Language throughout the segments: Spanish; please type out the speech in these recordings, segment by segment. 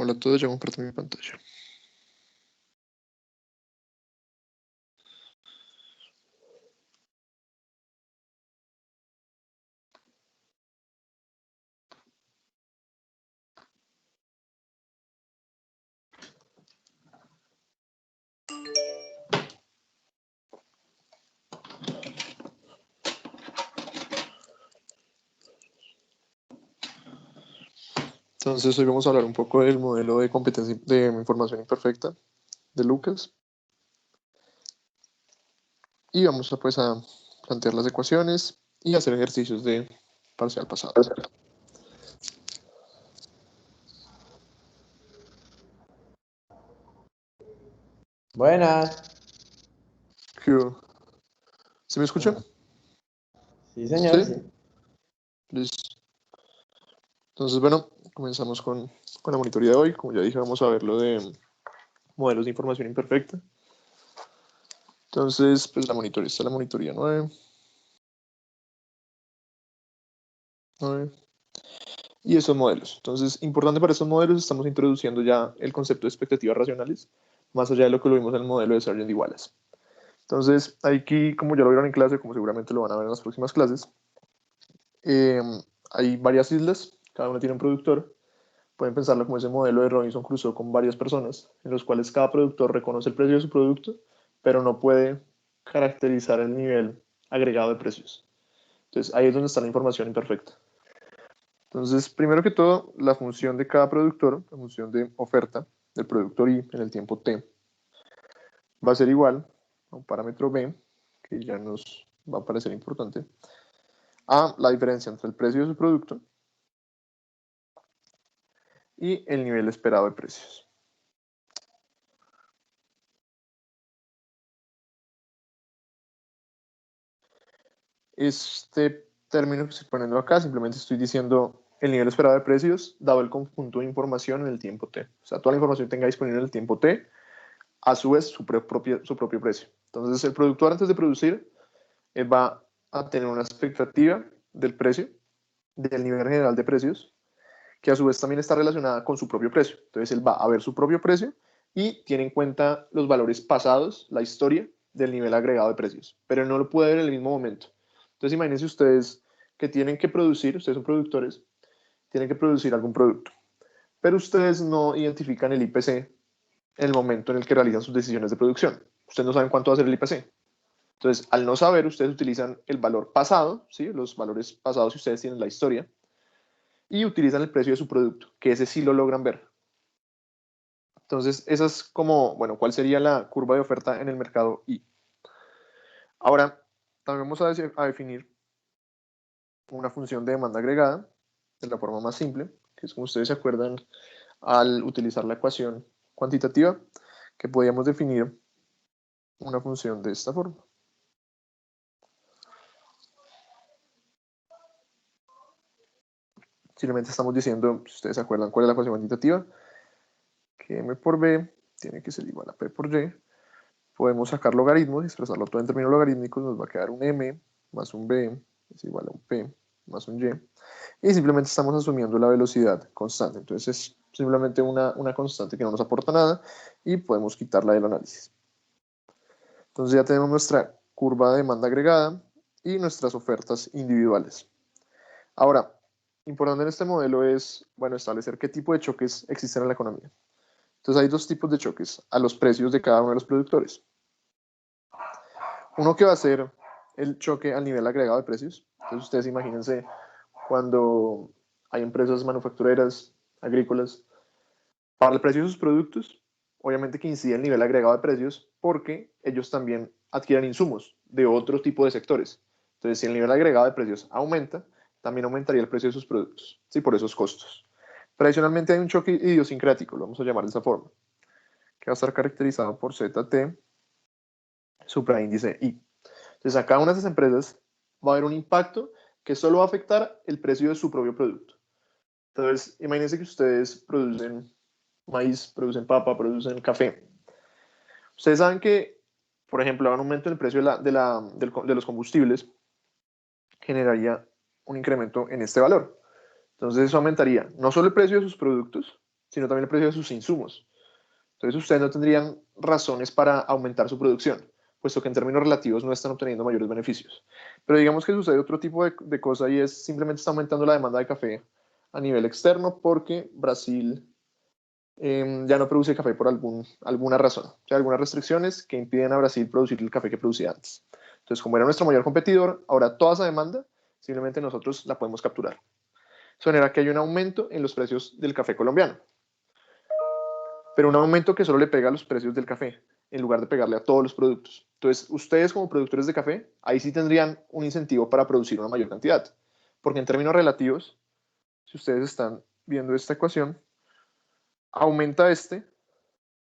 Hola a todos, ya comparto mi pantalla. Entonces hoy vamos a hablar un poco del modelo de competencia de información imperfecta de Lucas y vamos a plantear las ecuaciones y hacer ejercicios de parcial pasado. Buenas. ¿Se me escucha? Sí, señor. Sí. Listo. Entonces, bueno, comenzamos con la monitoría de hoy. Como ya dije, vamos a ver lo de modelos de información imperfecta. Entonces, pues la monitoría 9. Y esos modelos. Entonces, importante para estos modelos, estamos introduciendo ya el concepto de expectativas racionales, más allá de lo que lo vimos en el modelo de Sargent y Wallace. Entonces, aquí, como ya lo vieron en clase, como seguramente lo van a ver en las próximas clases, hay varias islas, cada una tiene un productor. Pueden pensarlo como ese modelo de Robinson Crusoe con varias personas, en los cuales cada productor reconoce el precio de su producto, pero no puede caracterizar el nivel agregado de precios. Entonces, ahí es donde está la información imperfecta. Entonces, primero que todo, la función de cada productor, la función de oferta del productor I en el tiempo T, va a ser igual a un parámetro B, que ya nos va a parecer importante, a la diferencia entre el precio de su producto y el nivel esperado de precios. Este término que estoy poniendo acá, simplemente estoy diciendo el nivel esperado de precios dado el conjunto de información en el tiempo T. O sea, toda la información que tenga disponible en el tiempo T, a su vez su propio precio. Entonces, el productor antes de producir va a tener una expectativa del precio, del nivel general de precios, que a su vez también está relacionada con su propio precio. Entonces él va a ver su propio precio y tiene en cuenta los valores pasados, la historia del nivel agregado de precios, pero no lo puede ver en el mismo momento. Entonces imagínense ustedes que tienen que producir, ustedes son productores, tienen que producir algún producto, pero ustedes no identifican el IPC en el momento en el que realizan sus decisiones de producción. Ustedes no saben cuánto va a ser el IPC. Entonces, al no saber, ustedes utilizan el valor pasado, ¿sí? Los valores pasados si ustedes tienen la historia, y utilizan el precio de su producto, que ese sí lo logran ver. Entonces, esa es como, bueno, ¿cuál sería la curva de oferta en el mercado I? Ahora, también vamos a definir una función de demanda agregada de la forma más simple, que es como ustedes se acuerdan al utilizar la ecuación cuantitativa, que podíamos definir una función de esta forma. Simplemente estamos diciendo, si ustedes se acuerdan cuál es la ecuación cuantitativa, que M por B tiene que ser igual a P por Y. Podemos sacar logaritmos y expresarlo todo en términos logarítmicos. Nos va a quedar un M más un B es igual a un P más un Y. Y simplemente estamos asumiendo la velocidad constante. Entonces es simplemente una constante que no nos aporta nada y podemos quitarla del análisis. Entonces ya tenemos nuestra curva de demanda agregada y nuestras ofertas individuales. Ahora, importante en este modelo es, bueno, establecer qué tipo de choques existen en la economía. Entonces hay dos tipos de choques a los precios de cada uno de los productores. Uno que va a ser el choque al nivel agregado de precios. Entonces ustedes imagínense cuando hay empresas manufactureras, agrícolas, para el precio de sus productos, obviamente que incide el nivel agregado de precios porque ellos también adquieren insumos de otro tipo de sectores. Entonces, si el nivel agregado de precios aumenta, también aumentaría el precio de sus productos, ¿sí? Por esos costos. Tradicionalmente hay un choque idiosincrático, lo vamos a llamar de esa forma, que va a estar caracterizado por ZT, supraíndice I. Entonces, a cada una de esas empresas va a haber un impacto que solo va a afectar el precio de su propio producto. Entonces, imagínense que ustedes producen maíz, producen papa, producen café. Ustedes saben que, por ejemplo, un aumento en el precio de los combustibles generaría un incremento en este valor. Entonces, eso aumentaría no solo el precio de sus productos, sino también el precio de sus insumos. Entonces ustedes no tendrían razones para aumentar su producción, puesto que en términos relativos no están obteniendo mayores beneficios. Pero digamos que sucede otro tipo de cosa y es simplemente está aumentando la demanda de café a nivel externo porque Brasil ya no produce café por alguna razón. O sea, algunas restricciones que impiden a Brasil producir el café que producía antes. Entonces, como era nuestro mayor competidor, ahora toda esa demanda simplemente nosotros la podemos capturar. Eso genera que hay un aumento en los precios del café colombiano, pero un aumento que solo le pega a los precios del café, en lugar de pegarle a todos los productos. Entonces, ustedes como productores de café, ahí sí tendrían un incentivo para producir una mayor cantidad, porque en términos relativos, si ustedes están viendo esta ecuación, aumenta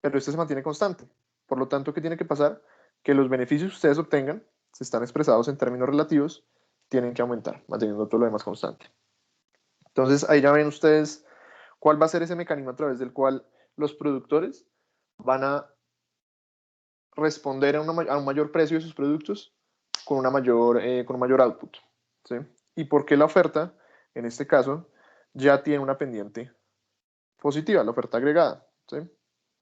pero este se mantiene constante. Por lo tanto, ¿qué tiene que pasar? Que los beneficios que ustedes obtengan, si están expresados en términos relativos, tienen que aumentar, manteniendo todo lo demás constante. Entonces, ahí ya ven ustedes cuál va a ser ese mecanismo a través del cual los productores van a responder a un mayor precio de sus productos con un mayor output. ¿Sí? ¿Y por qué la oferta, en este caso, ya tiene una pendiente positiva, la oferta agregada? ¿Sí?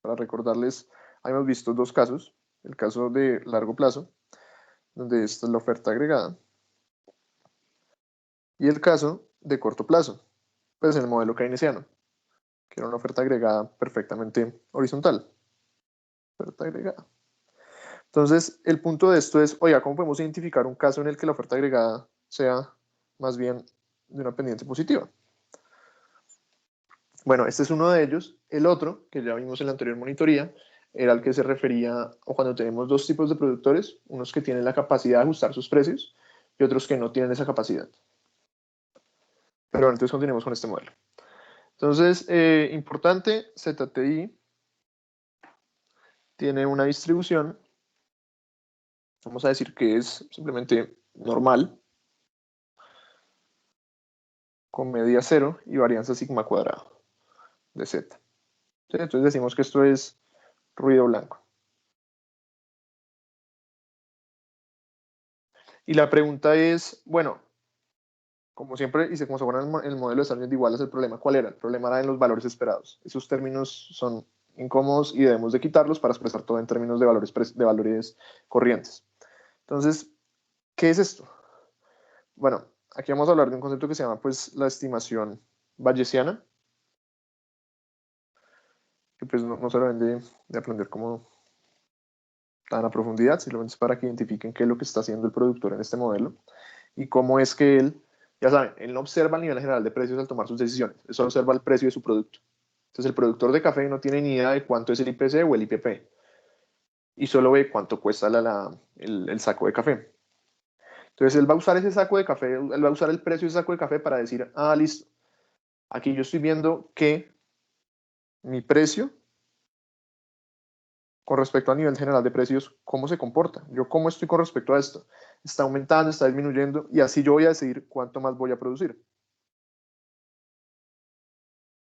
Para recordarles, hemos visto dos casos, el caso de largo plazo, donde esta es la oferta agregada, y el caso de corto plazo, pues en el modelo keynesiano, que era una oferta agregada perfectamente horizontal. Oferta agregada. Entonces, el punto de esto es, oiga, ¿cómo podemos identificar un caso en el que la oferta agregada sea más bien de una pendiente positiva? Bueno, este es uno de ellos. El otro, que ya vimos en la anterior monitoría, era el que se refería o cuando tenemos dos tipos de productores, unos que tienen la capacidad de ajustar sus precios y otros que no tienen esa capacidad. Pero bueno, entonces continuemos con este modelo. Entonces, importante, ZTI tiene una distribución, vamos a decir que es simplemente normal, con media cero y varianza sigma cuadrado de Z. ¿Sí? Entonces decimos que esto es ruido blanco. Y la pregunta es, bueno, como siempre, y como se pone el modelo de Sargent, igual es el problema. ¿Cuál era? El problema era en los valores esperados. Esos términos son incómodos y debemos de quitarlos para expresar todo en términos de valores corrientes. Entonces, ¿qué es esto? Bueno, aquí vamos a hablar de un concepto que se llama pues la estimación bayesiana, que pues no se lo ven de aprender como tan a profundidad, simplemente es para que identifiquen qué es lo que está haciendo el productor en este modelo y cómo es que él, ya saben, él no observa el nivel general de precios al tomar sus decisiones, él solo observa el precio de su producto. Entonces el productor de café no tiene ni idea de cuánto es el IPC o el IPP y solo ve cuánto cuesta el saco de café. Entonces él va a usar ese saco de café, él va a usar el precio de ese saco de café para decir, ah, listo, aquí yo estoy viendo que mi precio con respecto al nivel general de precios, cómo se comporta, yo cómo estoy con respecto a esto, está aumentando, está disminuyendo, y así yo voy a decidir cuánto más voy a producir.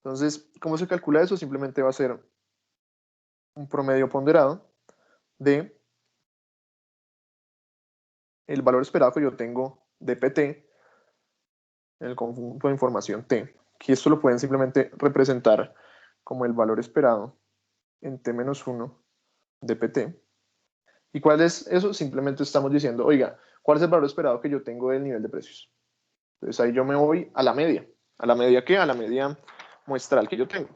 Entonces, ¿cómo se calcula eso? Simplemente va a ser un promedio ponderado de el valor esperado que yo tengo de PT en el conjunto de información T, que esto lo pueden simplemente representar como el valor esperado en T-1 de PT. ¿Y cuál es eso? Simplemente estamos diciendo, oiga, ¿cuál es el valor esperado que yo tengo del nivel de precios? Entonces ahí yo me voy a la media. ¿A la media qué? A la media muestral que yo tengo.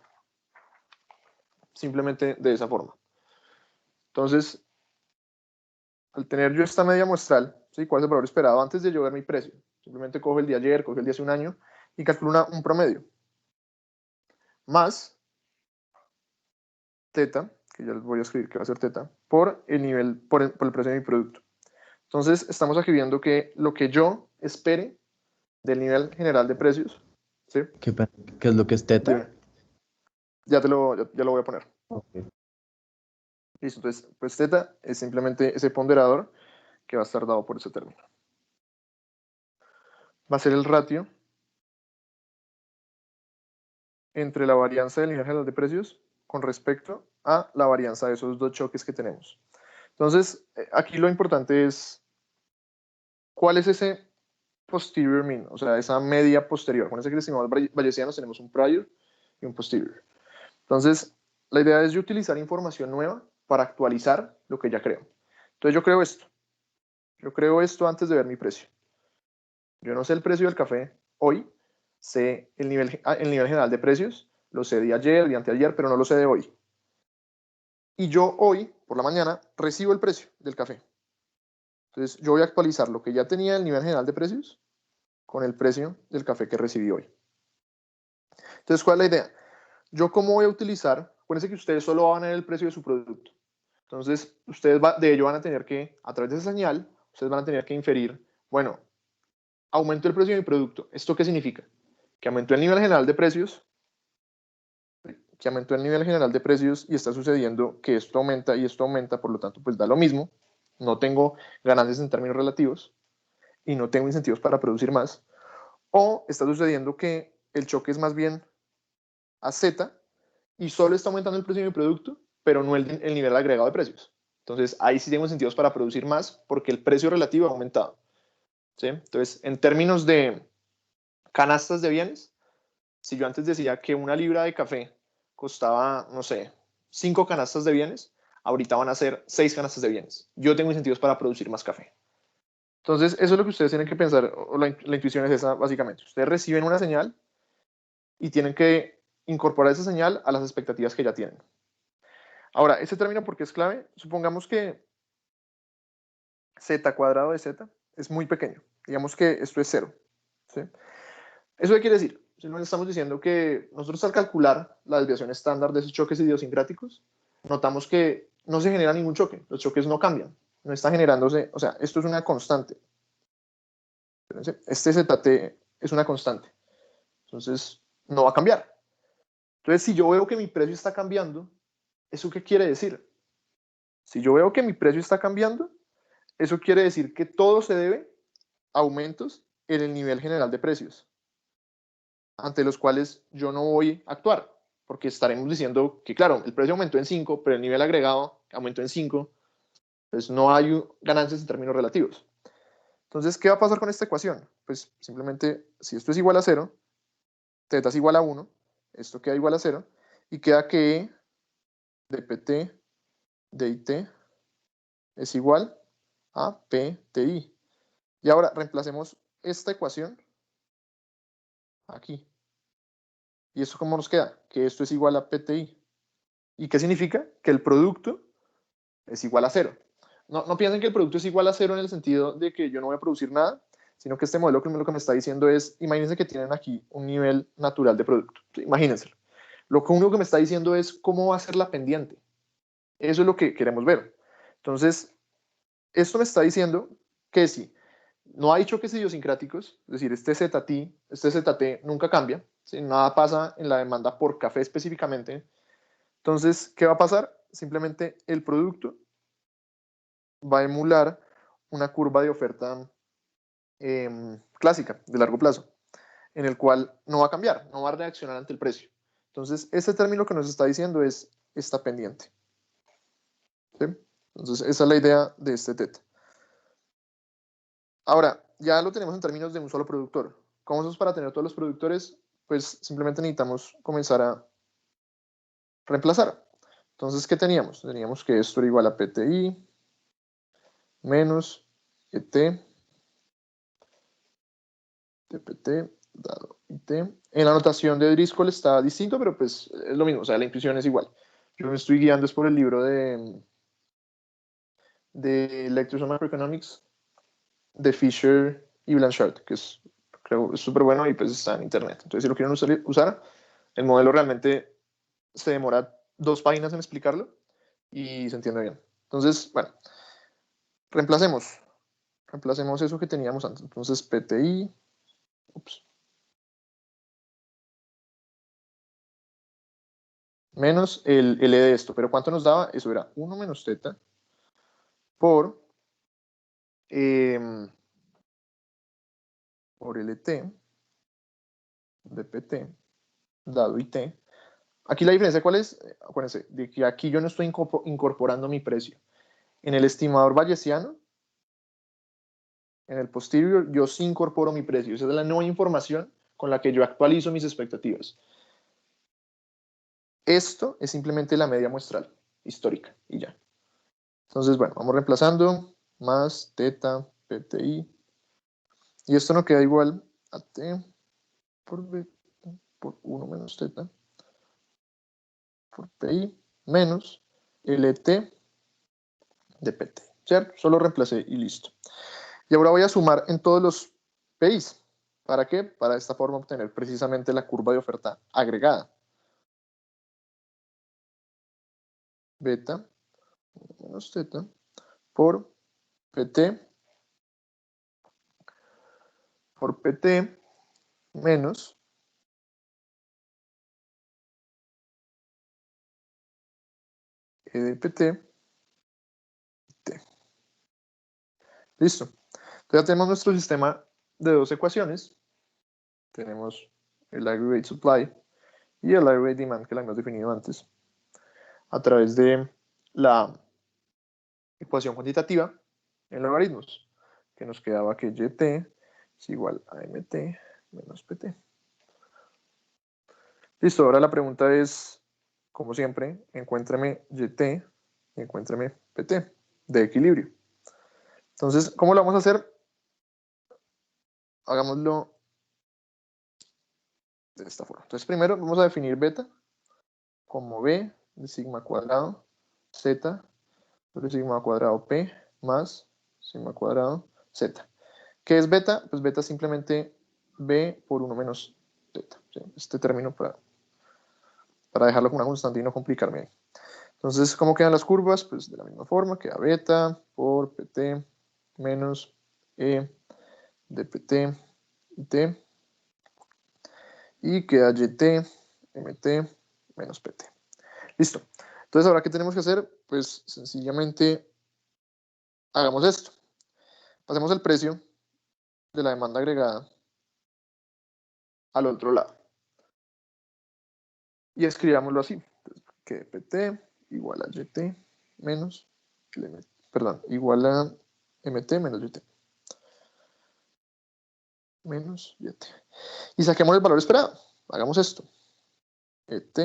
Simplemente de esa forma. Entonces, al tener yo esta media muestral, ¿sí? ¿Cuál es el valor esperado antes de yo ver mi precio? Simplemente cojo el de ayer, cojo el de hace un año y calculo un promedio. Más teta, que ya les voy a escribir que va a ser teta, por el nivel, por el precio de mi producto. Entonces, estamos aquí viendo que lo que yo espere del nivel general de precios, ¿sí? ¿Qué es lo que es teta? Dime. Ya lo voy a poner. Okay. Listo, entonces, pues teta es simplemente ese ponderador que va a estar dado por ese término. Va a ser el ratio entre la varianza del nivel general de precios con respecto a la varianza de esos dos choques que tenemos. Entonces, aquí lo importante es cuál es ese posterior mean, o sea, esa media posterior. Con ese que estimamos bayesianos tenemos un prior y un posterior. Entonces, la idea es yo utilizar información nueva para actualizar lo que ya creo. Entonces, yo creo esto. Yo creo esto antes de ver mi precio. Yo no sé el precio del café hoy, sé el nivel general de precios, lo sé de ayer, de anteayer, pero no lo sé de hoy. Y yo hoy, por la mañana, recibo el precio del café. Entonces, yo voy a actualizar lo que ya tenía el nivel general de precios con el precio del café que recibí hoy. Entonces, ¿cuál es la idea? Yo cómo voy a utilizar, acuérdense que ustedes solo van a ver el precio de su producto. Entonces, ustedes de ello van a tener que, a través de esa señal, ustedes van a tener que inferir, bueno, aumento el precio de mi producto. ¿Esto qué significa? Que aumentó el nivel general de precios, y está sucediendo que esto aumenta y esto aumenta, por lo tanto, pues da lo mismo. No tengo ganancias en términos relativos y no tengo incentivos para producir más. O está sucediendo que el choque es más bien a Z y solo está aumentando el precio de mi producto, pero no el nivel agregado de precios. Entonces, ahí sí tengo incentivos para producir más porque el precio relativo ha aumentado. ¿Sí? Entonces, en términos de canastas de bienes, si yo antes decía que una libra de café costaba, no sé, 5 canastas de bienes, ahorita van a ser 6 canastas de bienes. Yo tengo incentivos para producir más café. Entonces, eso es lo que ustedes tienen que pensar, o la intuición es esa, básicamente. Ustedes reciben una señal y tienen que incorporar esa señal a las expectativas que ya tienen. Ahora, este término, ¿por qué es clave? Supongamos que z cuadrado de z es muy pequeño. Digamos que esto es 0. ¿Sí? ¿Eso qué quiere decir? Si nos estamos diciendo que nosotros al calcular la desviación estándar de esos choques idiosincráticos, notamos que no se genera ningún choque, los choques no cambian, no está generándose, o sea, esto es una constante. Este ZT es una constante, entonces no va a cambiar. Entonces, si yo veo que mi precio está cambiando, ¿eso qué quiere decir? Si yo veo que mi precio está cambiando, eso quiere decir que todo se debe a aumentos en el nivel general de precios, ante los cuales yo no voy a actuar, porque estaremos diciendo que, claro, el precio aumentó en 5, pero el nivel agregado aumentó en 5, pues no hay ganancias en términos relativos. Entonces, ¿qué va a pasar con esta ecuación? Pues simplemente, si esto es igual a 0, θ es igual a 1, esto queda igual a 0, y queda que E de PT de IT es igual a PTI. Y ahora reemplacemos esta ecuación aquí. ¿Y esto cómo nos queda? Que esto es igual a PTI. ¿Y qué significa? Que el producto es igual a 0. No piensen que el producto es igual a 0 en el sentido de que yo no voy a producir nada, sino que este modelo lo que me está diciendo es, imagínense que tienen aquí un nivel natural de producto. Imagínense. Lo único que me está diciendo es cómo va a ser la pendiente. Eso es lo que queremos ver. Entonces, esto me está diciendo que si no hay choques idiosincráticos, es decir, este ZT nunca cambia, ¿sí? Nada pasa en la demanda por café específicamente. Entonces, ¿qué va a pasar? Simplemente el producto va a emular una curva de oferta clásica, de largo plazo, en el cual no va a cambiar, no va a reaccionar ante el precio. Entonces, este término que nos está diciendo es está pendiente. ¿Sí? Entonces, esa es la idea de este TET. Ahora, ya lo tenemos en términos de un solo productor. ¿Cómo hacemos para tener todos los productores? Pues simplemente necesitamos comenzar a reemplazar. Entonces, ¿qué teníamos? Teníamos que esto era igual a PTI menos ET TPT dado IT. En la anotación de Driscoll está distinto, pero pues es lo mismo, o sea, la intuición es igual. Yo me estoy guiando es por el libro de Lectures on Macroeconomics de Fisher y Blanchard, que es, creo, es súper bueno y pues está en internet. Entonces, si lo quieren usar, el modelo realmente se demora 2 páginas en explicarlo y se entiende bien. Entonces, bueno, reemplacemos eso que teníamos antes. Entonces, PTI, ups, menos el L de esto. ¿Pero cuánto nos daba? Eso era 1 menos θ por LT de PT dado IT. Aquí la diferencia, ¿cuál es? Acuérdense, de que aquí yo no estoy incorporando mi precio. En el estimador bayesiano, en el posterior, yo sí incorporo mi precio. Esa es la nueva información con la que yo actualizo mis expectativas. Esto es simplemente la media muestral histórica y ya. Entonces, bueno, vamos reemplazando más teta PTI. Y esto nos queda igual a T por B por 1 menos teta por PI menos LT de PT, ¿cierto? Solo reemplacé y listo. Y ahora voy a sumar en todos los PIs. ¿Para qué? Para de esta forma obtener precisamente la curva de oferta agregada. Beta menos teta por PT menos E de PT. Listo. Entonces ya tenemos nuestro sistema de dos ecuaciones. Tenemos el aggregate supply y el aggregate demand que la hemos definido antes a través de la ecuación cuantitativa en logaritmos, que nos quedaba que YT es igual a MT menos PT. Listo, ahora la pregunta es, como siempre, encuéntrame YT y encuéntrame PT de equilibrio. Entonces, ¿cómo lo vamos a hacer? Hagámoslo de esta forma. Entonces, primero vamos a definir beta como B de sigma cuadrado Z sobre sigma cuadrado P más sigma cuadrado Z. ¿Qué es beta? Pues beta es simplemente B por 1 menos teta. ¿Sí? Este término para dejarlo como una constante y no complicarme ahí. Entonces, ¿cómo quedan las curvas? Pues de la misma forma, queda beta por PT menos E de PT y T. Y queda YT, MT menos PT. Listo. Entonces, ¿ahora qué tenemos que hacer? Pues sencillamente hagamos esto. Pasemos el precio de la demanda agregada al otro lado. Y escribámoslo así. Entonces, que PT igual a YT menos, perdón, igual a MT menos YT. Menos YT. Y saquemos el valor esperado. Hagamos esto. ET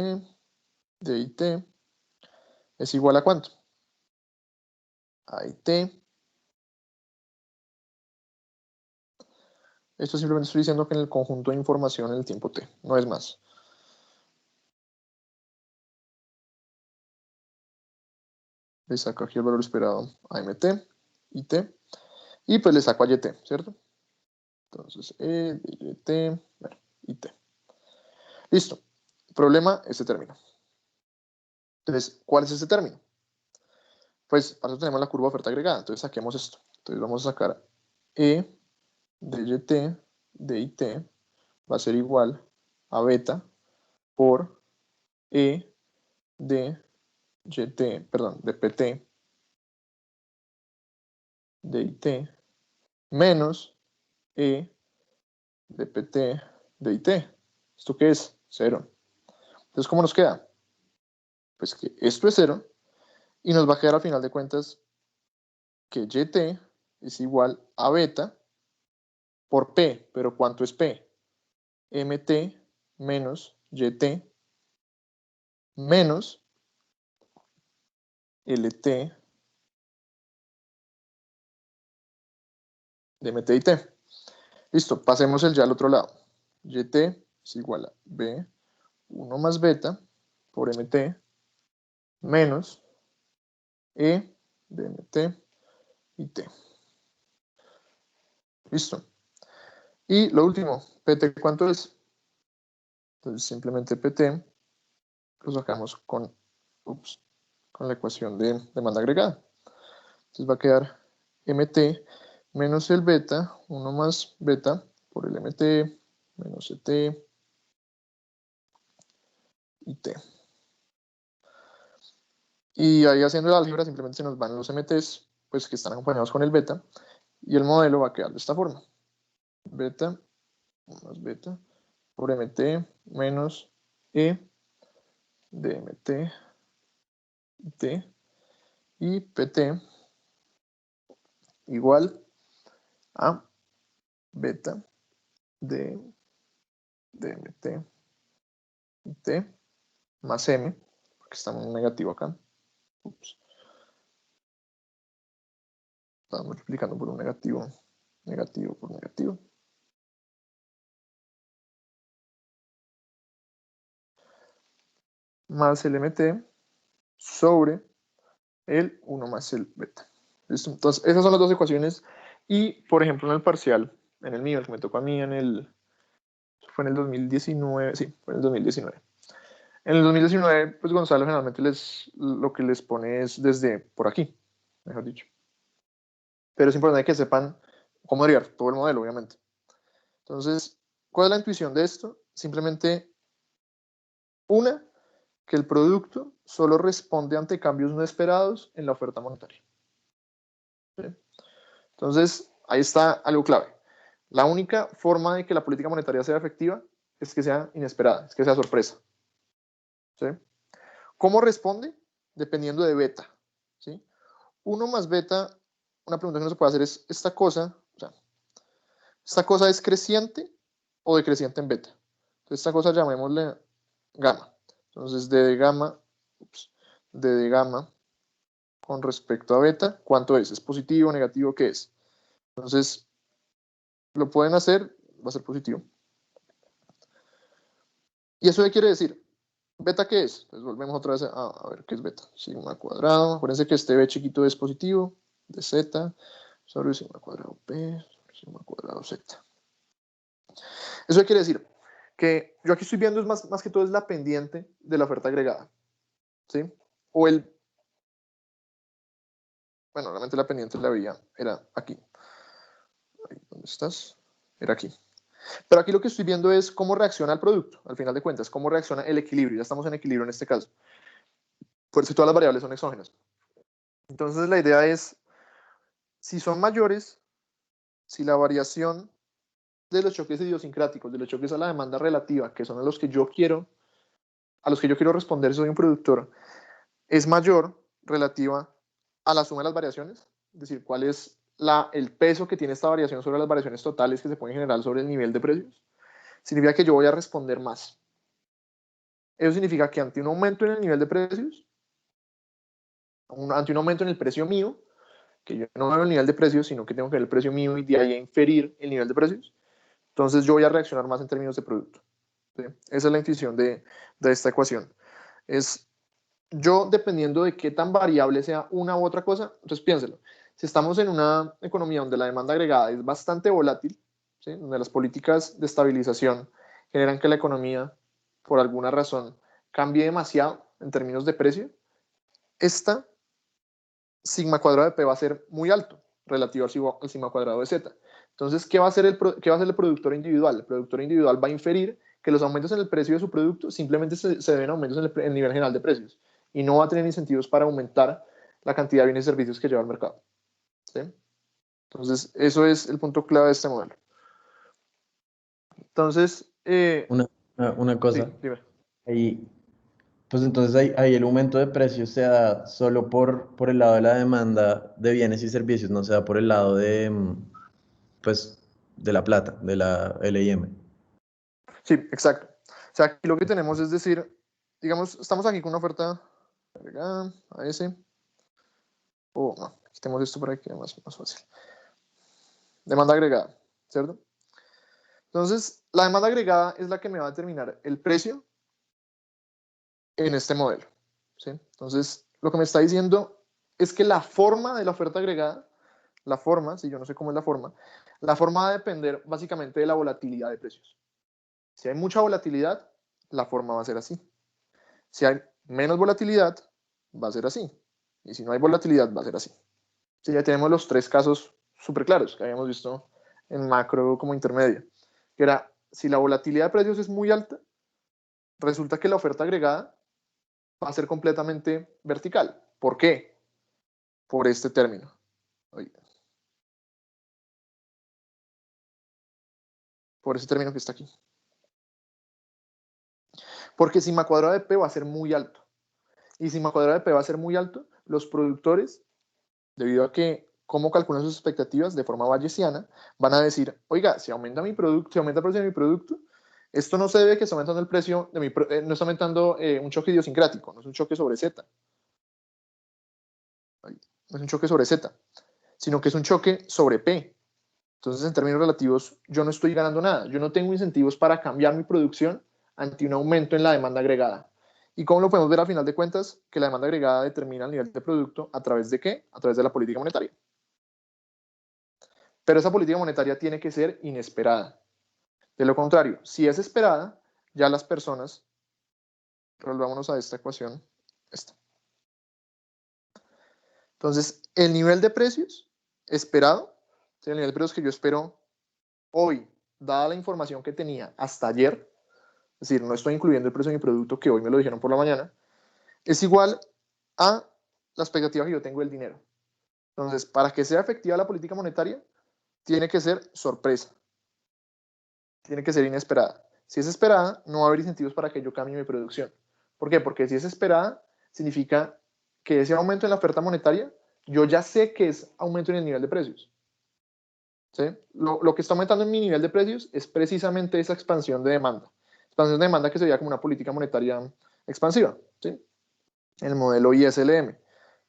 de IT es igual a ¿cuánto? A IT. Esto simplemente estoy diciendo que en el conjunto de información en el tiempo T, no es más. Le saco aquí el valor esperado a MT, IT, y pues le saco a YT, ¿cierto? Entonces, E de YT, bueno, IT. Listo. Problema, este término. Entonces, ¿cuál es este término? Pues para eso tenemos la curva de oferta agregada. Entonces, saquemos esto. Entonces, vamos a sacar E de YT de IT va a ser igual a beta por E de YT, perdón, de PT de IT menos E de PT de IT. ¿Esto qué es? 0. Entonces, ¿cómo nos queda? Pues que esto es 0 y nos va a quedar a final de cuentas que YT es igual a beta por P, pero ¿cuánto es P? MT menos YT menos LT de MT y T. Listo, pasemos el ya al otro lado. YT es igual a B 1 más beta por MT menos E de MT y T. Listo. Y lo último, PT, ¿cuánto es? Entonces simplemente PT lo sacamos con la ecuación de demanda agregada. Entonces va a quedar MT menos el beta, 1 más beta por el MT menos ET y T. Y ahí haciendo el álgebra simplemente se nos van los MTs, pues que están acompañados con el beta, y el modelo va a quedar de esta forma. Beta más beta por MT menos E de MT T y PT igual a beta de MT T más M, porque estamos en negativo acá. Ups. Estamos multiplicando por un negativo, negativo por negativo. Más el MT sobre el 1 más el beta. ¿Listo? Entonces, esas son las dos ecuaciones. Y, por ejemplo, en el parcial, en el mío, el que me tocó a mí fue en el 2019, sí, fue en el 2019. En el 2019, pues Gonzalo generalmente lo que les pone es desde por aquí, mejor dicho. Pero es importante que sepan cómo derivar todo el modelo, obviamente. Entonces, ¿cuál es la intuición de esto? Simplemente una, que el producto solo responde ante cambios no esperados en la oferta monetaria. ¿Sí? Entonces, ahí está algo clave. La única forma de que la política monetaria sea efectiva es que sea inesperada, es que sea sorpresa. ¿Sí? ¿Cómo responde? Dependiendo de beta. ¿Sí? 1 más beta, una pregunta que no se puede hacer es, ¿esta cosa es creciente o decreciente en beta? Entonces, esta cosa llamémosle gamma. Entonces, d de gamma con respecto a beta, ¿cuánto es? ¿Es positivo, negativo? ¿Qué es? Entonces, lo pueden hacer, va a ser positivo. ¿Y eso qué quiere decir? ¿Beta qué es? Pues volvemos otra vez a ver qué es beta. Sigma cuadrado. Acuérdense que este b chiquito es positivo, de z, sobre sigma cuadrado p, sobre sigma cuadrado z. ¿Eso qué quiere decir? Que yo aquí estoy viendo es más que todo es la pendiente de la oferta agregada. ¿Sí? O el... Bueno, realmente la pendiente la veía, era aquí. Ahí, ¿dónde estás? Era aquí. Pero aquí lo que estoy viendo es cómo reacciona el producto, al final de cuentas, cómo reacciona el equilibrio. Ya estamos en equilibrio en este caso. Por eso todas las variables son exógenas. Entonces la idea es, si son mayores, si la variación de los choques idiosincráticos, de los choques a la demanda relativa, que son a los que yo quiero responder si soy un productor, es mayor relativa a la suma de las variaciones, es decir, cuál es el peso que tiene esta variación sobre las variaciones totales que se pueden generar sobre el nivel de precios, significa que yo voy a responder más. Eso significa que ante un aumento en el nivel de precios, ante un aumento en el precio mío, que yo no veo el nivel de precios, sino que tengo que ver el precio mío y de ahí a inferir el nivel de precios, entonces yo voy a reaccionar más en términos de producto. ¿Sí? Esa es la intuición de esta ecuación. Es yo, dependiendo de qué tan variable sea una u otra cosa, entonces piénselo. Si estamos en una economía donde la demanda agregada es bastante volátil, ¿sí? Donde las políticas de estabilización generan que la economía, por alguna razón, cambie demasiado en términos de precio, esta sigma cuadrado de P va a ser muy alto relativo al sigma cuadrado de Z. Entonces, ¿qué va a hacer el productor individual? El productor individual va a inferir que los aumentos en el precio de su producto simplemente se deben a aumentos en el nivel general de precios y no va a tener incentivos para aumentar la cantidad de bienes y servicios que lleva al mercado. ¿Sí? Entonces, eso es el punto clave de este modelo. Entonces, Una sí, cosa, dime. ahí, pues entonces ahí el aumento de precios se da solo por el lado de la demanda de bienes y servicios, no se da por el lado de, pues, de la plata, de la LIM. Sí, exacto. O sea, aquí lo que tenemos es decir, digamos, estamos aquí con una oferta agregada a ese. O no, quitemos esto para que quede más fácil. Demanda agregada, ¿cierto? Entonces, la demanda agregada es la que me va a determinar el precio en este modelo. ¿Sí? Entonces, lo que me está diciendo es que la forma de la oferta agregada, la forma, si yo no sé cómo es la forma va a depender básicamente de la volatilidad de precios. Si hay mucha volatilidad, la forma va a ser así. Si hay menos volatilidad, va a ser así. Y si no hay volatilidad, va a ser así. Sí, ya tenemos los tres casos súper claros que habíamos visto en macro como intermedio, que era, si la volatilidad de precios es muy alta, resulta que la oferta agregada va a ser completamente vertical. ¿Por qué? Por este término. Por ese término que está aquí. Porque sigma cuadrado de P va a ser muy alto. Y sigma cuadrado de P va a ser muy alto, los productores, debido a que cómo calculan sus expectativas de forma bayesiana, van a decir, oiga, si aumenta mi producto, si aumenta el precio de mi producto, Esto no se debe que está aumentando el precio, no está aumentando un choque idiosincrático, no es un choque sobre Z. No es un choque sobre Z, sino que es un choque sobre P. Entonces, en términos relativos, yo no estoy ganando nada. Yo no tengo incentivos para cambiar mi producción ante un aumento en la demanda agregada. ¿Y cómo lo podemos ver al final de cuentas? Que la demanda agregada determina el nivel de producto a través de ¿qué? A través de la política monetaria. Pero esa política monetaria tiene que ser inesperada. De lo contrario, si es esperada, ya las personas, volvámonos a esta ecuación, esta. Entonces, el nivel de precios esperado, el nivel de precios que yo espero hoy, dada la información que tenía hasta ayer, es decir, no estoy incluyendo el precio de mi producto que hoy me lo dijeron por la mañana, es igual a la expectativa que yo tengo del dinero. Entonces, para que sea efectiva la política monetaria, tiene que ser sorpresa, tiene que ser inesperada. Si es esperada, no va a haber incentivos para que yo cambie mi producción. ¿Por qué? Porque si es esperada, significa que ese aumento en la oferta monetaria, yo ya sé que es aumento en el nivel de precios. ¿Sí? Lo que está aumentando en mi nivel de precios es precisamente esa expansión de demanda. Expansión de demanda que sería como una política monetaria expansiva. ¿Sí? El modelo ISLM,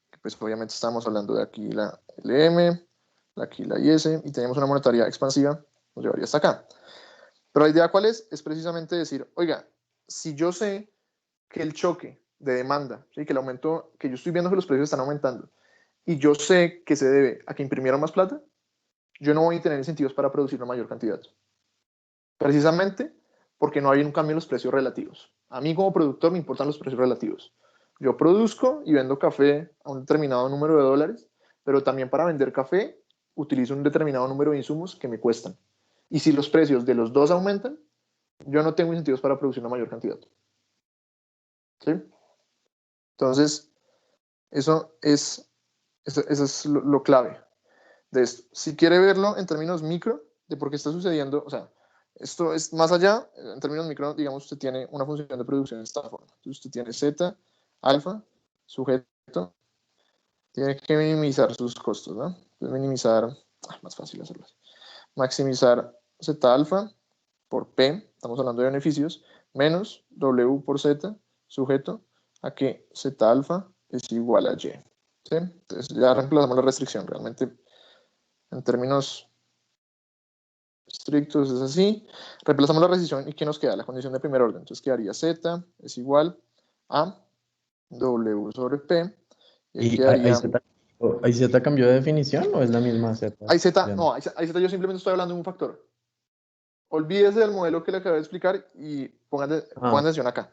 que pues obviamente estamos hablando de aquí la LM, aquí la IS, y tenemos una monetaria expansiva, nos llevaría hasta acá. Pero la idea cuál es precisamente decir, oiga, si yo sé que el choque de demanda, ¿sí? Que el aumento, que yo estoy viendo que los precios están aumentando, y yo sé que se debe a que imprimieron más plata, yo no voy a tener incentivos para producir una mayor cantidad. Precisamente porque no hay un cambio en los precios relativos. A mí como productor me importan los precios relativos. Yo produzco y vendo café a un determinado número de dólares, pero también para vender café utilizo un determinado número de insumos que me cuestan. Y si los precios de los dos aumentan, yo no tengo incentivos para producir una mayor cantidad. ¿Sí? Entonces, eso es lo clave de esto. Si quiere verlo en términos micro, de por qué está sucediendo, o sea, esto es más allá, en términos micro, digamos, usted tiene una función de producción de esta forma. Entonces usted tiene Z, alfa, sujeto, tiene que minimizar sus costos, ¿no? Entonces minimizar, más fácil hacerlo así. Maximizar Z alfa por P, estamos hablando de beneficios, menos W por Z, sujeto, a que Z alfa es igual a Y. ¿Sí? Entonces ya reemplazamos la restricción, realmente en términos estrictos es así. Reemplazamos la restricción y ¿qué nos queda? La condición de primer orden. Entonces quedaría Z es igual a W sobre P. Y ahí ¿Y quedaría... ahí Z cambió de definición o es la misma Z? Ahí Z, no, ahí Z yo simplemente estoy hablando de un factor. Olvídese del modelo que le acabé de explicar y pongan atención acá.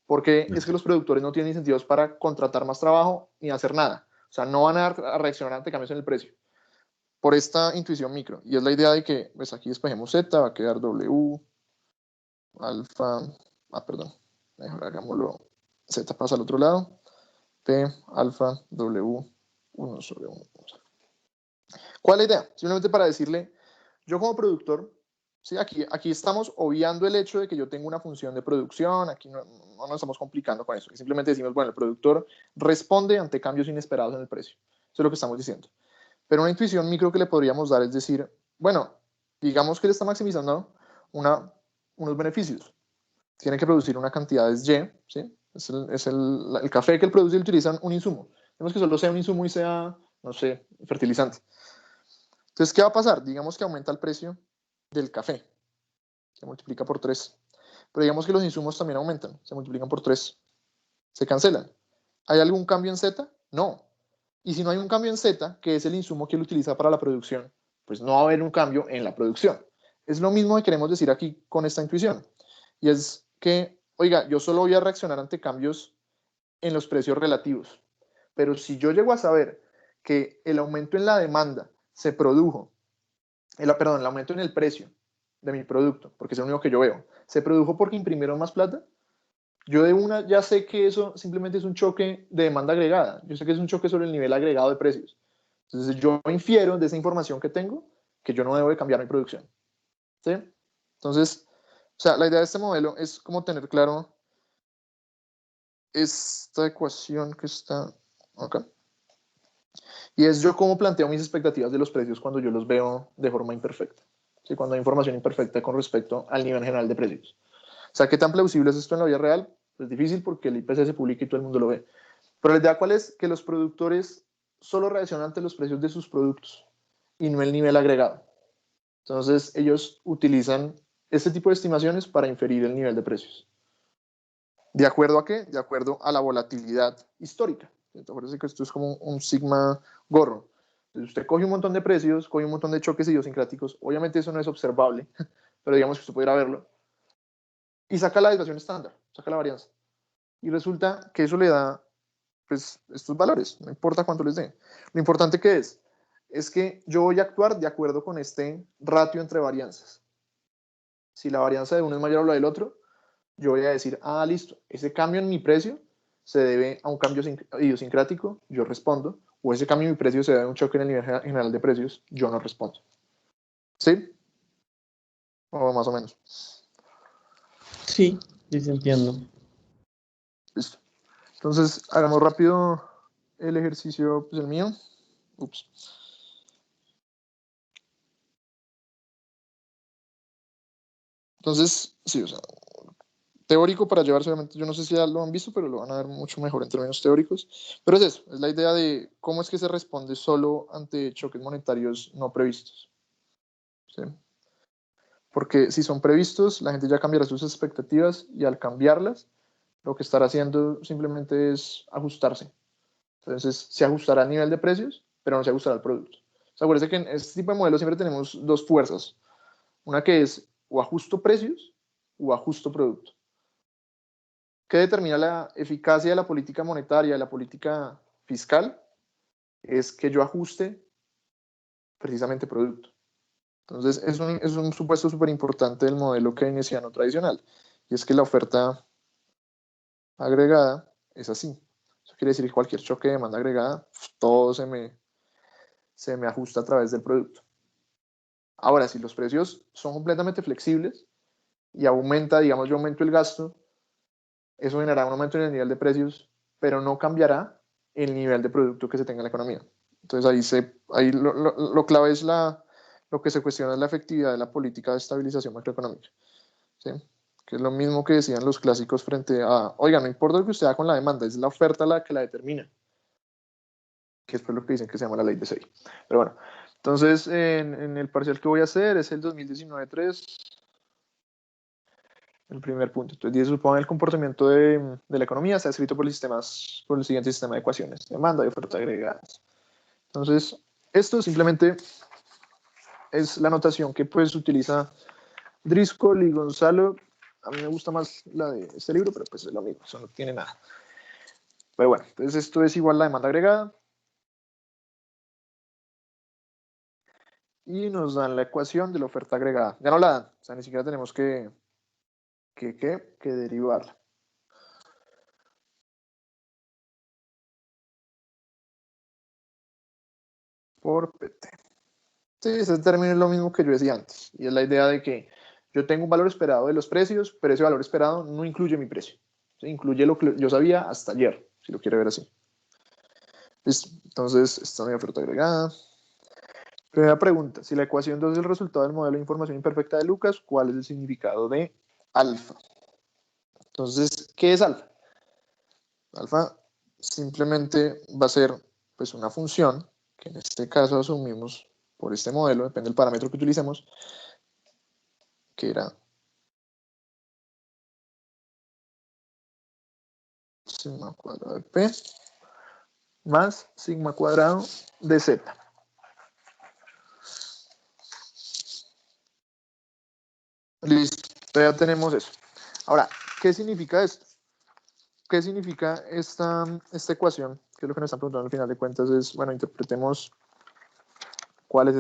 Porque es que los productores no tienen incentivos para contratar más trabajo ni hacer nada. O sea, no van a reaccionar ante cambios en el precio. Por esta intuición micro. Y es la idea de que, pues aquí despejemos Z, va a quedar W, alfa, perdón, mejor hagámoslo, Z pasa al otro lado, P, alfa, W, 1 sobre 1. ¿Cuál es la idea? Simplemente para decirle, yo como productor, ¿sí? Aquí estamos obviando el hecho de que yo tengo una función de producción, aquí no nos estamos complicando con eso, simplemente decimos, bueno, el productor responde ante cambios inesperados en el precio. Eso es lo que estamos diciendo. Pero una intuición micro que le podríamos dar es decir, bueno, digamos que él está maximizando unos beneficios. Tiene que producir una cantidad de Y, ¿sí? Es el café que él produce y utiliza un insumo. Tenemos que solo sea un insumo y sea, no sé, fertilizante. Entonces, ¿qué va a pasar? Digamos que aumenta el precio del café, se multiplica por 3. Pero digamos que los insumos también aumentan, se multiplican por 3, se cancelan. ¿Hay algún cambio en Z? No. Y si no hay un cambio en Z, que es el insumo que él utiliza para la producción, pues no va a haber un cambio en la producción. Es lo mismo que queremos decir aquí con esta intuición. Y es que, oiga, yo solo voy a reaccionar ante cambios en los precios relativos. Pero si yo llego a saber que el aumento en la demanda se produjo, el aumento en el precio de mi producto, porque es lo único que yo veo, se produjo porque imprimieron más plata, yo de una ya sé que eso simplemente es un choque de demanda agregada. Yo sé que es un choque sobre el nivel agregado de precios. Entonces yo infiero de esa información que tengo que yo no debo de cambiar mi producción. ¿Sí? Entonces, o sea, la idea de este modelo es como tener claro esta ecuación que está acá. Y es yo cómo planteo mis expectativas de los precios cuando yo los veo de forma imperfecta. ¿sí? Cuando hay información imperfecta con respecto al nivel general de precios. O sea, ¿qué tan plausible es esto en la vida real? Pues difícil porque el IPC se publica y todo el mundo lo ve. Pero la idea cuál es, que los productores solo reaccionan ante los precios de sus productos y no el nivel agregado. Entonces ellos utilizan este tipo de estimaciones para inferir el nivel de precios. ¿De acuerdo a qué? De acuerdo a la volatilidad histórica. Acuérdense que esto es como un sigma gorro. Entonces usted coge un montón de precios, coge un montón de choques idiosincráticos. Obviamente eso no es observable, pero digamos que usted pudiera verlo. Y saca la desviación estándar, saca la varianza. Y resulta que eso le da pues, estos valores, no importa cuánto les dé. Lo importante que es que yo voy a actuar de acuerdo con este ratio entre varianzas. Si la varianza de uno es mayor a la del otro, yo voy a decir, ah, listo, ese cambio en mi precio se debe a un cambio idiosincrático, yo respondo, o ese cambio en mi precio se debe a un choque en el nivel general de precios, yo no respondo. ¿Sí? O más o menos. Sí, sí, sí entiendo. Listo. Entonces, hagamos rápido el ejercicio, pues el mío. Ups. Entonces, sí, o sea, teórico para llevar solamente, yo no sé si ya lo han visto, pero lo van a ver mucho mejor en términos teóricos. Pero es eso, es la idea de cómo es que se responde solo ante choques monetarios no previstos. ¿Sí? Porque si son previstos, la gente ya cambiará sus expectativas y al cambiarlas, lo que estará haciendo simplemente es ajustarse. Entonces, se ajustará al nivel de precios, pero no se ajustará al producto. O sea, acuérdense que en este tipo de modelos siempre tenemos dos fuerzas. Una que es o ajusto precios o ajusto producto. ¿Qué determina la eficacia de la política monetaria, de la política fiscal? Es que yo ajuste precisamente producto. Entonces, es un supuesto súper importante del modelo keynesiano tradicional. Y es que la oferta agregada es así. Eso quiere decir que cualquier choque de demanda agregada, todo se me ajusta a través del producto. Ahora, si los precios son completamente flexibles y aumenta, digamos, yo aumento el gasto, eso generará un aumento en el nivel de precios, pero no cambiará el nivel de producto que se tenga en la economía. Entonces ahí lo clave es lo que se cuestiona es la efectividad de la política de estabilización macroeconómica. ¿Sí? Que es lo mismo que decían los clásicos frente a, oiga, no importa lo que usted haga con la demanda, es la oferta la que la determina, que es por lo que dicen que se llama la ley de Say. Pero bueno, entonces en el parcial que voy a hacer es el 2019-3, el primer punto. Entonces dice, supone el comportamiento de la economía está escrito por el siguiente sistema de ecuaciones, demanda y oferta agregadas. Entonces, esto simplemente es la notación que pues utiliza Driscoll y Gonzalo. A mí me gusta más la de este libro, pero pues es lo mismo, eso no tiene nada. Pero bueno, entonces esto es igual a la demanda agregada. Y nos dan la ecuación de la oferta agregada. Ya no la dan, o sea, ni siquiera tenemos que derivarla. Por PT. Sí, ese término es lo mismo que yo decía antes. Y es la idea de que yo tengo un valor esperado de los precios, pero ese valor esperado no incluye mi precio. ¿Sí? Incluye lo que yo sabía hasta ayer, si lo quiere ver así. Listo. Entonces, esta es mi oferta agregada. Primera pregunta. Si la ecuación 2 es el resultado del modelo de información imperfecta de Lucas, ¿cuál es el significado de alfa? Entonces, ¿qué es alfa? Alfa simplemente va a ser pues, una función que en este caso asumimos por este modelo, depende del parámetro que utilicemos, que era sigma cuadrado de P más sigma cuadrado de Z. Listo, ya tenemos eso. Ahora, ¿qué significa esto? ¿Qué significa esta ecuación? Que es lo que nos están preguntando al final de cuentas es, bueno, interpretemos cuál es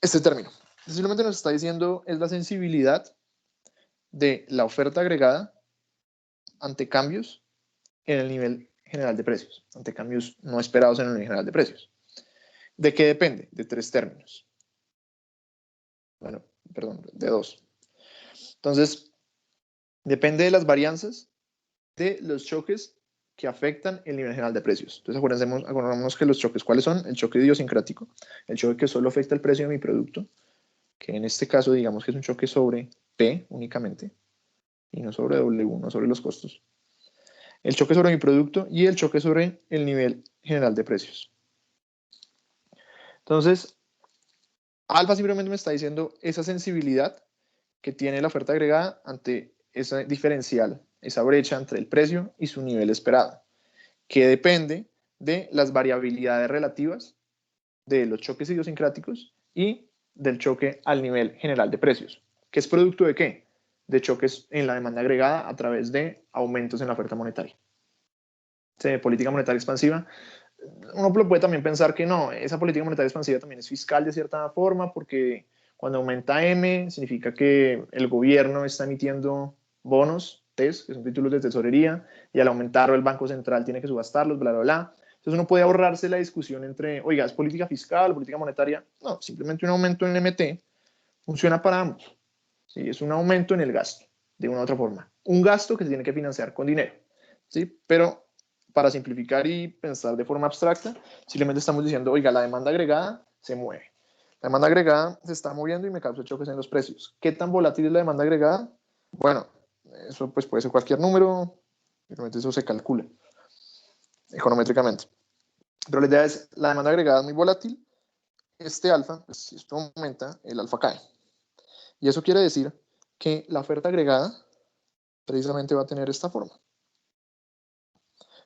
este término. Simplemente nos está diciendo es la sensibilidad de la oferta agregada ante cambios en el nivel general de precios, ante cambios no esperados en el nivel general de precios. ¿De qué depende? De tres términos. Bueno, perdón, de dos. Entonces, depende de las varianzas de los choques que afectan el nivel general de precios. Entonces acordémonos que los choques, ¿cuáles son? El choque idiosincrático, el choque que solo afecta el precio de mi producto, que en este caso digamos que es un choque sobre P únicamente, y no sobre W, no sobre los costos. El choque sobre mi producto y el choque sobre el nivel general de precios. Entonces, alfa simplemente me está diciendo esa sensibilidad que tiene la oferta agregada ante esa diferencial, esa brecha entre el precio y su nivel esperado, que depende de las variabilidades relativas de los choques idiosincráticos y del choque al nivel general de precios. ¿Qué es producto de qué? De choques en la demanda agregada a través de aumentos en la oferta monetaria. De política monetaria expansiva. Uno puede también pensar que no, esa política monetaria expansiva también es fiscal de cierta forma, porque cuando aumenta M significa que el gobierno está emitiendo bonos, TES, que son títulos de tesorería, y al aumentarlo el Banco Central tiene que subastarlos, bla, bla, bla. Entonces uno puede ahorrarse la discusión entre, oiga, ¿es política fiscal, política monetaria? No, simplemente un aumento en el MT funciona para ambos. ¿Sí? Es un aumento en el gasto, de una u otra forma. Un gasto que se tiene que financiar con dinero. ¿Sí? Pero para simplificar y pensar de forma abstracta, simplemente estamos diciendo, oiga, la demanda agregada se mueve. La demanda agregada se está moviendo y me causa choques en los precios. ¿Qué tan volátil es la demanda agregada? Bueno, eso pues puede ser cualquier número, simplemente eso se calcula econométricamente. Pero la idea es, la demanda agregada es muy volátil, este alfa, pues, si esto aumenta, el alfa cae. Y eso quiere decir que la oferta agregada precisamente va a tener esta forma.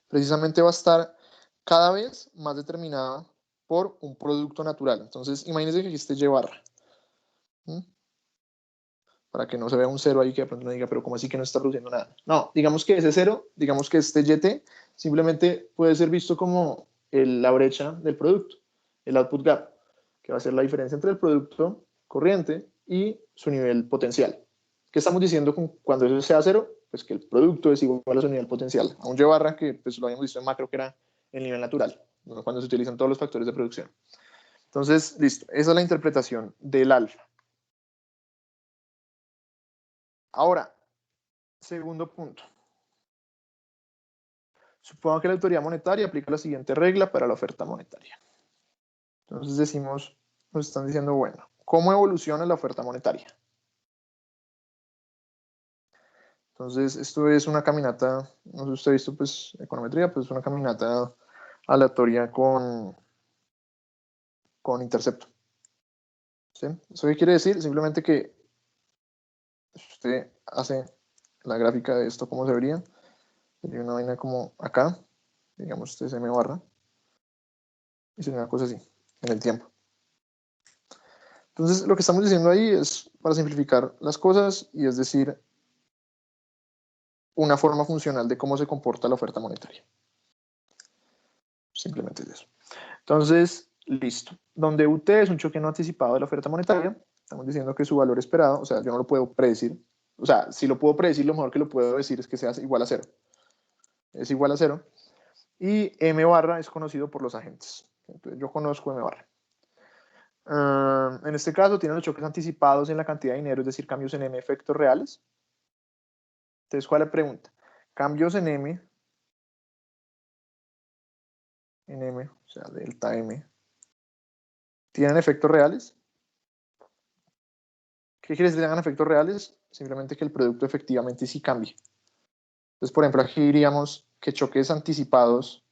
Precisamente va a estar cada vez más determinada por un producto natural. Entonces, imagínense que aquí esté Y barra. Para que no se vea un cero ahí que de pronto no diga, pero ¿cómo así que no está produciendo nada? No, digamos que ese cero, digamos que este YT, simplemente puede ser visto como la brecha del producto, el output gap, que va a ser la diferencia entre el producto corriente y su nivel potencial. ¿Qué estamos diciendo cuando eso sea cero? Pues que el producto es igual a su nivel potencial, a un Y barra que pues lo habíamos visto en macro que era el nivel natural, ¿no? Cuando se utilizan todos los factores de producción. Entonces, listo, esa es la interpretación del alfa. Ahora, segundo punto. Supongo que la autoridad monetaria aplica la siguiente regla para la oferta monetaria. Entonces decimos, nos están diciendo, bueno, ¿cómo evoluciona la oferta monetaria? Entonces, esto es una caminata, no sé si usted ha visto, pues, econometría, pues, una caminata aleatoria con intercepto. ¿Sí? ¿Eso qué quiere decir? Simplemente que si usted hace la gráfica de esto, ¿cómo se vería? Sería una vaina como acá, digamos, este es M barra, y sería una cosa así, en el tiempo. Entonces, lo que estamos diciendo ahí es para simplificar las cosas y es decir, una forma funcional de cómo se comporta la oferta monetaria. Simplemente es eso. Entonces, listo. Donde UT es un choque no anticipado de la oferta monetaria, estamos diciendo que su valor esperado, o sea, yo no lo puedo predecir. O sea, si lo puedo predecir, lo mejor que lo puedo decir es que sea igual a cero. Es igual a cero. Y M barra es conocido por los agentes. Entonces, yo conozco M barra. En este caso, tienen los choques anticipados en la cantidad de dinero, es decir, cambios en M efectos reales. Entonces, ¿cuál es la pregunta? Cambios en M, o sea, delta M, ¿tienen efectos reales? ¿Qué quiere decir que tengan efectos reales? Simplemente que el producto efectivamente sí cambie. Entonces, por ejemplo, aquí diríamos que choques anticipados,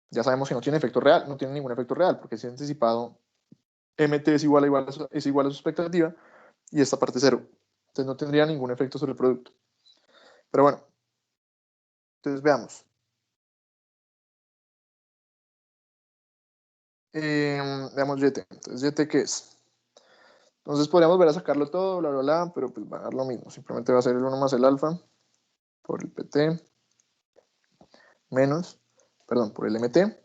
ya sabemos que no tiene efecto real, no tiene ningún efecto real, porque si es anticipado, MT es igual a su expectativa y esta parte cero. Entonces no tendría ningún efecto sobre el producto. Pero bueno, entonces veamos. Veamos YT. Entonces, ¿YT qué es? Entonces podríamos ver a sacarlo todo, bla, bla, bla, pero pues va a dar lo mismo. Simplemente va a ser el 1 más el alfa por el PT menos, perdón, por el MT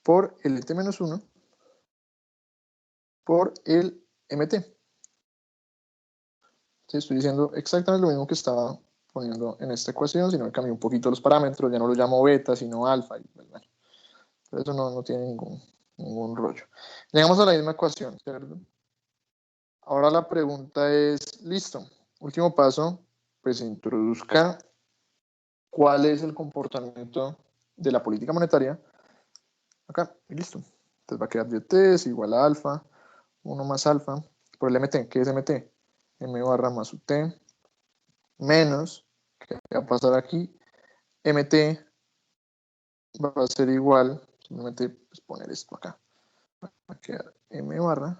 por el T menos 1 por el MT. ¿Sí? Estoy diciendo exactamente lo mismo que estaba poniendo en esta ecuación, sino que cambié un poquito los parámetros, ya no lo llamo beta, sino alfa. Y, bueno, pero eso no tiene ningún rollo. Llegamos a la misma ecuación, ¿cierto? Ahora la pregunta es, listo, último paso, pues se introduzca cuál es el comportamiento de la política monetaria acá, y listo. Entonces va a quedar YT es igual a alfa, 1 más alfa, por el MT. ¿Qué es MT? M barra más UT, menos, ¿qué va a pasar aquí? MT va a ser igual, simplemente pues, poner esto acá. Va a quedar M barra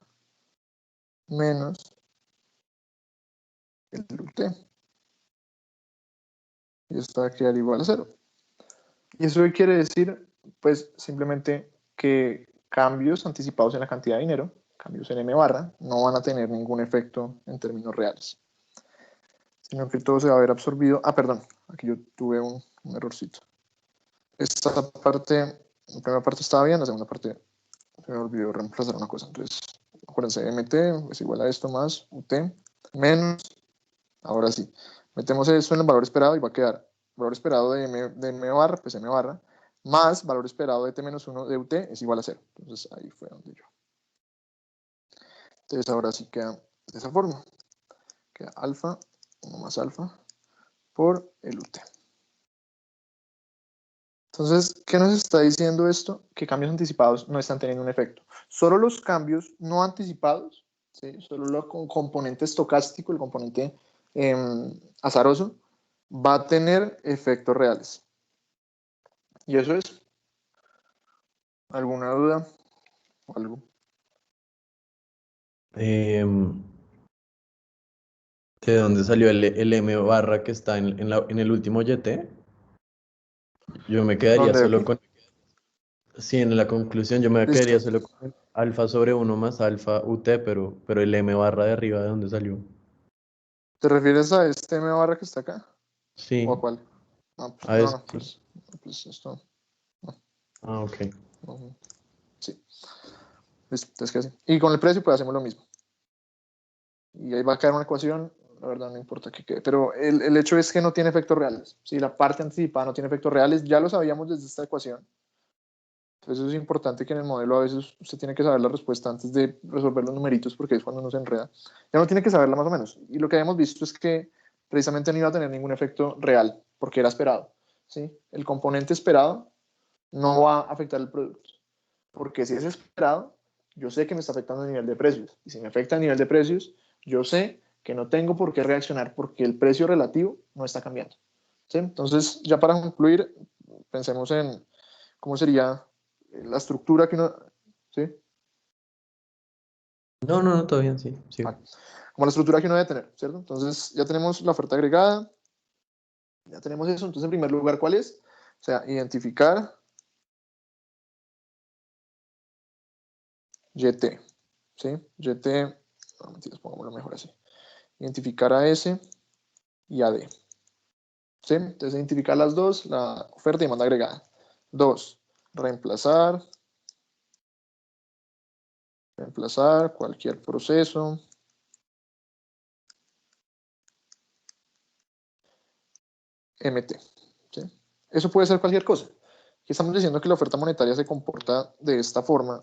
menos el UT. Y esto va a quedar igual a 0. ¿Y eso qué quiere decir? Pues simplemente que cambios anticipados en la cantidad de dinero, cambios en M barra, no van a tener ningún efecto en términos reales, sino que todo se va a ver absorbido. Ah, perdón, aquí yo tuve un errorcito. Esta parte, la primera parte estaba bien, la segunda parte se me olvidó reemplazar una cosa. Entonces, acuérdense, MT es igual a esto más UT menos, ahora sí, metemos eso en el valor esperado y va a quedar valor esperado de M barra, pues M barra, más valor esperado de T menos 1 de UT es igual a 0. Entonces, ahí fue donde yo. Entonces, ahora sí queda de esa forma. Queda alfa, 1 más alfa, por el UT. Entonces, ¿qué nos está diciendo esto? Que cambios anticipados no están teniendo un efecto. Solo los cambios no anticipados, ¿sí? Solo el componente estocástico, el componente azaroso, va a tener efectos reales. Y eso es. ¿Alguna duda o algo? ¿De dónde salió el M barra que está en el último YT? Yo me quedaría ¿Dónde solo aquí? con, sí, en la conclusión yo me Listo. quedaría solo con alfa sobre 1 más alfa UT, pero el M barra de arriba, ¿de dónde salió? ¿Te refieres a este M barra que está acá? ¿O a Sí, cuál? Ah, pues, a eso, no, sí. pues esto. No, Ah, ok. no, sí. Listo, es que así. Y con el precio pues hacemos lo mismo. Y ahí va a quedar una ecuación, la verdad no importa que quede, pero el hecho es que no tiene efectos reales. Si la parte anticipada no tiene efectos reales, ya lo sabíamos desde esta ecuación. Entonces es importante que en el modelo a veces usted tiene que saber la respuesta antes de resolver los numeritos, porque es cuando uno se enreda. Ya no tiene que saberla más o menos. Y lo que habíamos visto es que precisamente no iba a tener ningún efecto real, porque era esperado. ¿Sí? El componente esperado no va a afectar el producto, porque si es esperado, yo sé que me está afectando el nivel de precios. Y si me afecta el nivel de precios, yo sé que no tengo por qué reaccionar porque el precio relativo no está cambiando. ¿Sí? Entonces, ya para concluir, pensemos en cómo sería la estructura que uno... ¿Sí? No, no, no, todo bien, sí, sí. Vale. Como la estructura que uno debe tener, ¿cierto? Entonces, ya tenemos la oferta agregada, ya tenemos eso. Entonces, en primer lugar, ¿cuál es? O sea, identificar YT, ¿sí? YT, no, mentiras, pongámoslo mejor así. Identificar a S y a D. ¿Sí? Entonces, identificar las dos, la oferta y demanda agregada. Dos, reemplazar cualquier proceso. MT. ¿Sí? Eso puede ser cualquier cosa. Aquí estamos diciendo que la oferta monetaria se comporta de esta forma.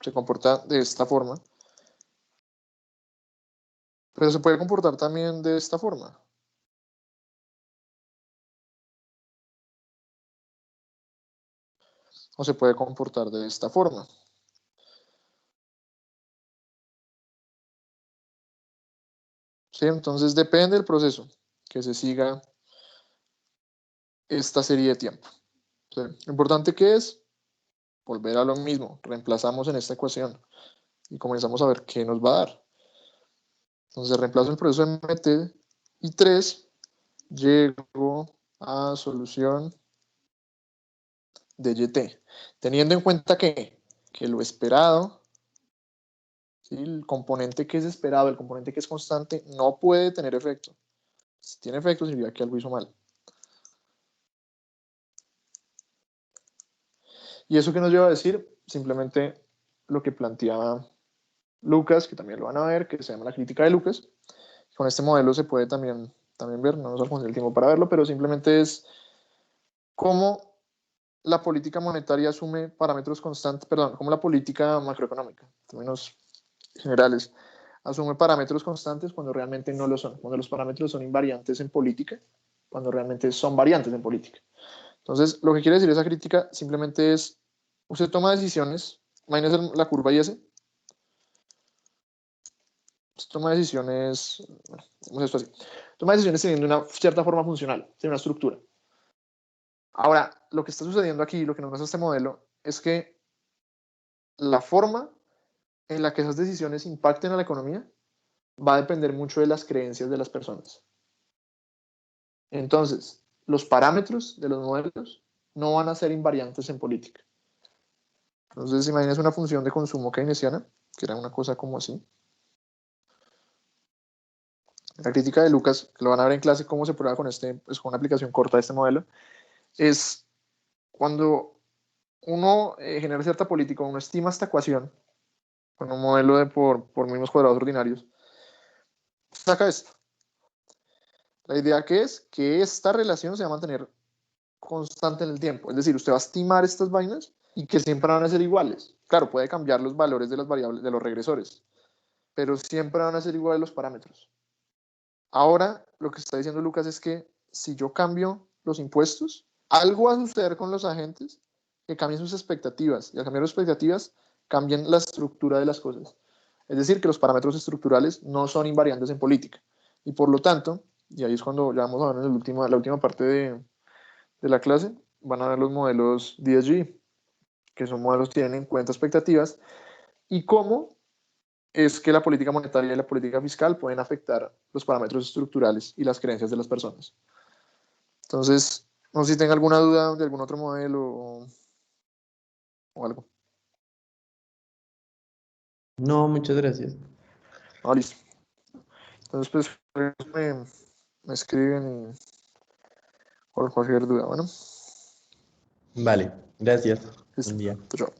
Se comporta de esta forma. Pero se puede comportar también de esta forma. O se puede comportar de esta forma. ¿Sí? Entonces depende del proceso que se siga esta serie de tiempo. ¿Sí? Lo importante que es volver a lo mismo. Reemplazamos en esta ecuación y comenzamos a ver qué nos va a dar. Entonces reemplazo el proceso de MT y 3, llego a solución de YT. Teniendo en cuenta que lo esperado, ¿sí? El componente que es esperado, el componente que es constante, no puede tener efecto. Si tiene efecto, significa que algo hizo mal. ¿Y eso qué nos lleva a decir? Simplemente lo que planteaba Lucas, que también lo van a ver, que se llama la crítica de Lucas. Con este modelo se puede también ver, no nos alcanza el tiempo para verlo, pero simplemente es cómo la política monetaria asume parámetros constantes, perdón, cómo la política macroeconómica, en términos generales, asume parámetros constantes cuando realmente no lo son, cuando los parámetros son invariantes en política, cuando realmente son variantes en política. Entonces, lo que quiere decir esa crítica simplemente es, usted toma decisiones, imagínese la curva y ese, usted toma decisiones, bueno, hacemos esto así, toma decisiones teniendo una cierta forma funcional, tiene una estructura. Ahora, lo que está sucediendo aquí, lo que nos muestra este modelo, es que la forma en la que esas decisiones impacten a la economía va a depender mucho de las creencias de las personas. Entonces, los parámetros de los modelos no van a ser invariantes en política. Entonces, imagínense una función de consumo keynesiana, que era una cosa como así. La crítica de Lucas, que lo van a ver en clase cómo se prueba con, con una aplicación corta de este modelo, es cuando uno genera cierta política, uno estima esta ecuación con un modelo de por mínimos cuadrados ordinarios, saca esto. La idea que es que esta relación se va a mantener constante en el tiempo. Es decir, usted va a estimar estas vainas y que siempre van a ser iguales. Claro, puede cambiar los valores de las variables, de los regresores, pero siempre van a ser iguales los parámetros. Ahora, lo que está diciendo Lucas es que si yo cambio los impuestos, algo va a suceder con los agentes que cambien sus expectativas. Y al cambiar sus expectativas, cambian la estructura de las cosas. Es decir, que los parámetros estructurales no son invariantes en política. Y por lo tanto, y ahí es cuando ya vamos a ver en la última parte de la clase, van a ver los modelos DSG, que son modelos que tienen en cuenta expectativas y cómo es que la política monetaria y la política fiscal pueden afectar los parámetros estructurales y las creencias de las personas. Entonces, no sé si tenga alguna duda de algún otro modelo o algo. No, muchas gracias. Ah, listo. Entonces, pues, me escriben y por cualquier duda. Bueno, Vale, gracias. listo. Buen día. Chao.